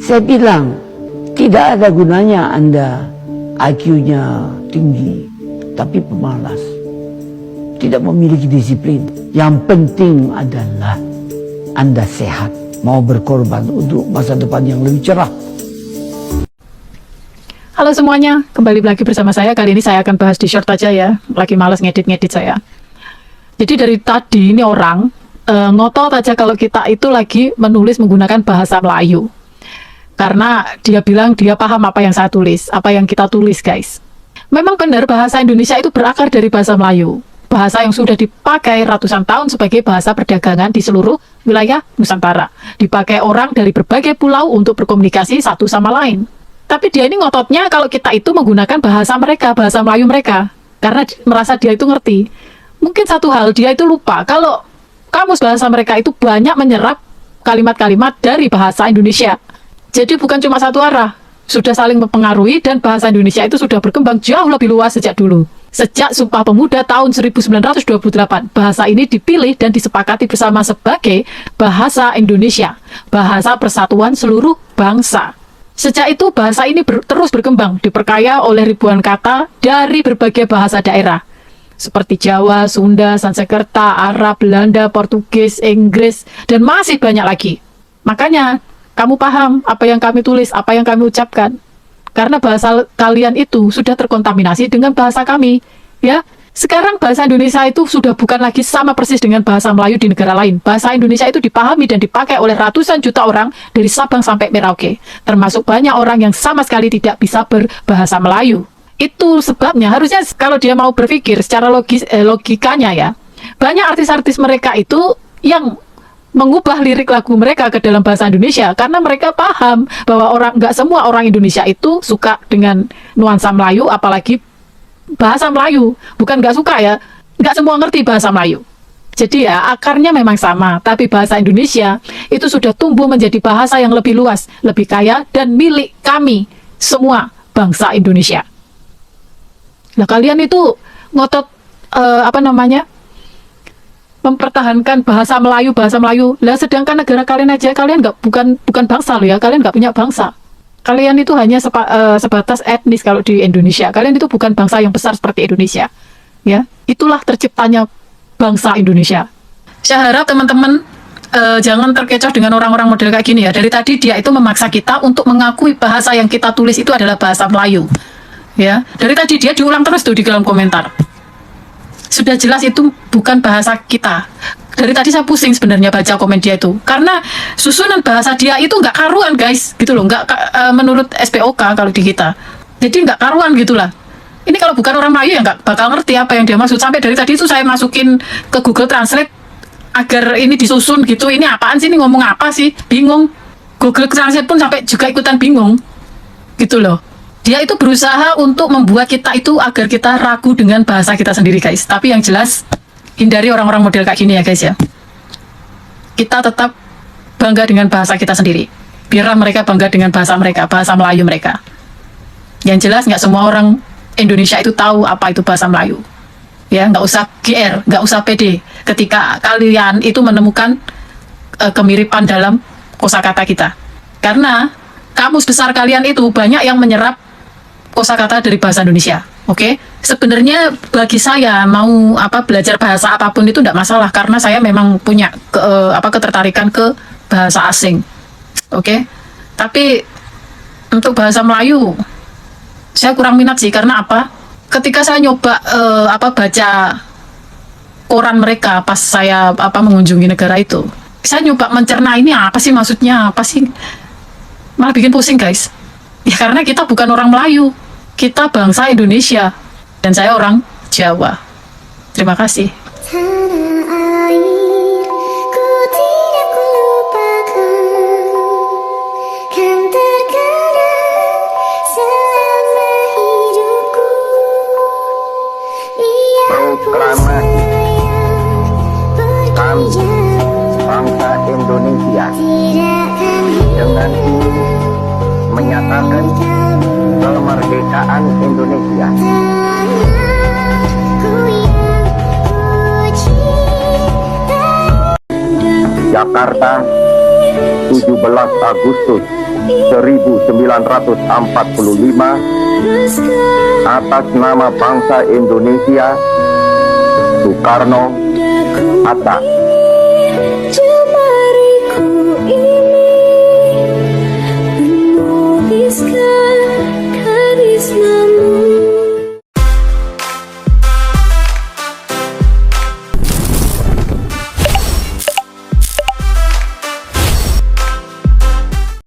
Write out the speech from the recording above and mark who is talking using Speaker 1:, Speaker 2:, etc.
Speaker 1: Saya bilang, tidak ada gunanya Anda IQ-nya tinggi, tapi pemalas, tidak memiliki disiplin. Yang penting adalah Anda sehat, mau berkorban untuk masa depan yang lebih cerah.
Speaker 2: Halo semuanya, kembali lagi bersama saya. Kali ini saya akan bahas di short aja ya, lagi males ngedit-ngedit saya. Jadi dari tadi ini orang ngotot aja kalau kita itu lagi menulis menggunakan bahasa Melayu. Karena dia bilang dia paham apa yang saya tulis, apa yang kita tulis guys. Memang benar bahasa Indonesia itu berakar dari bahasa Melayu. Bahasa yang sudah dipakai ratusan tahun sebagai bahasa perdagangan di seluruh wilayah Nusantara. Dipakai orang dari berbagai pulau untuk berkomunikasi satu sama lain. Tapi dia ini ngototnya kalau kita itu menggunakan bahasa mereka, bahasa Melayu mereka. Karena merasa dia itu ngerti. Mungkin satu hal, dia itu lupa kalau kamus bahasa mereka itu banyak menyerap kalimat-kalimat dari bahasa Indonesia. Jadi bukan cuma satu arah, sudah saling mempengaruhi dan bahasa Indonesia itu sudah berkembang jauh lebih luas sejak dulu. Sejak Sumpah Pemuda tahun 1928, bahasa ini dipilih dan disepakati bersama sebagai bahasa Indonesia, bahasa persatuan seluruh bangsa. Sejak itu bahasa ini terus berkembang, diperkaya oleh ribuan kata dari berbagai bahasa daerah, seperti Jawa, Sunda, Sanskerta, Arab, Belanda, Portugis, Inggris, dan masih banyak lagi. Makanya, kamu paham apa yang kami tulis, apa yang kami ucapkan. Karena bahasa kalian itu sudah terkontaminasi dengan bahasa kami. Ya, sekarang bahasa Indonesia itu sudah bukan lagi sama persis dengan bahasa Melayu di negara lain. Bahasa Indonesia itu dipahami dan dipakai oleh ratusan juta orang dari Sabang sampai Merauke. Termasuk banyak orang yang sama sekali tidak bisa berbahasa Melayu. Itu sebabnya harusnya kalau dia mau berpikir secara logikanya ya, banyak artis-artis mereka itu yang mengubah lirik lagu mereka ke dalam bahasa Indonesia karena mereka paham bahwa nggak semua orang Indonesia itu suka dengan nuansa Melayu, apalagi bahasa Melayu. Bukan nggak suka ya, nggak semua ngerti bahasa Melayu. Jadi ya akarnya memang sama, tapi bahasa Indonesia itu sudah tumbuh menjadi bahasa yang lebih luas, lebih kaya dan milik kami semua bangsa Indonesia. Nah kalian itu ngotot mempertahankan bahasa Melayu. Lah sedangkan negara kalian aja, kalian bukan bangsa loh ya, kalian nggak punya bangsa. Kalian itu hanya sebatas etnis kalau di Indonesia. Kalian itu bukan bangsa yang besar seperti Indonesia. Ya, itulah terciptanya bangsa Indonesia. Saya harap teman-teman jangan terkecoh dengan orang-orang model kayak gini ya. Dari tadi dia itu memaksa kita untuk mengakui bahasa yang kita tulis itu adalah bahasa Melayu. Ya, dari tadi dia diulang terus tuh di dalam komentar. Sudah jelas itu bukan bahasa kita. Dari tadi saya pusing sebenarnya baca komen dia itu, karena susunan bahasa dia itu nggak karuan guys, gitu loh, nggak menurut SPOK kalau di kita. Jadi nggak karuan gitulah. Ini kalau bukan orang Melayu ya nggak bakal ngerti apa yang dia maksud. Sampai dari tadi itu saya masukin ke Google Translate agar ini disusun gitu. Ini apaan sih, ini ngomong apa sih? Bingung. Google Translate pun sampai juga ikutan bingung, gitu loh. Dia itu berusaha untuk membuat kita itu agar kita ragu dengan bahasa kita sendiri guys. Tapi yang jelas, hindari orang-orang model kayak gini ya guys ya. Kita tetap bangga dengan bahasa kita sendiri. Biarlah mereka bangga dengan bahasa mereka, bahasa Melayu mereka. Yang jelas nggak semua orang Indonesia itu tahu apa itu bahasa Melayu. Ya, nggak usah GR, nggak usah PD. Ketika kalian itu menemukan kemiripan dalam kosakata kita. Karena kamus besar kalian itu banyak yang menyerap kosakata dari bahasa Indonesia. Oke, sebenarnya bagi saya mau belajar bahasa apapun itu tidak masalah karena saya memang punya ketertarikan ke bahasa asing. Oke, tapi untuk bahasa Melayu saya kurang minat sih. Karena apa? Ketika saya nyoba baca koran mereka pas saya mengunjungi negara itu, saya nyoba mencerna ini apa sih maksudnya, apa sih, malah bikin pusing guys. Ya karena kita bukan orang Melayu. Kita bangsa Indonesia dan saya orang Jawa. Terima kasih.
Speaker 3: Tanah air, ku tidak lupakan, kan terkenang selama hidupku.
Speaker 4: Proklamasi kami bangsa Indonesia dengan ini menyatakan kemerdekaan Indonesia. Jakarta, 17 Agustus
Speaker 3: 1945
Speaker 4: atas nama bangsa Indonesia, Soekarno, Hatta.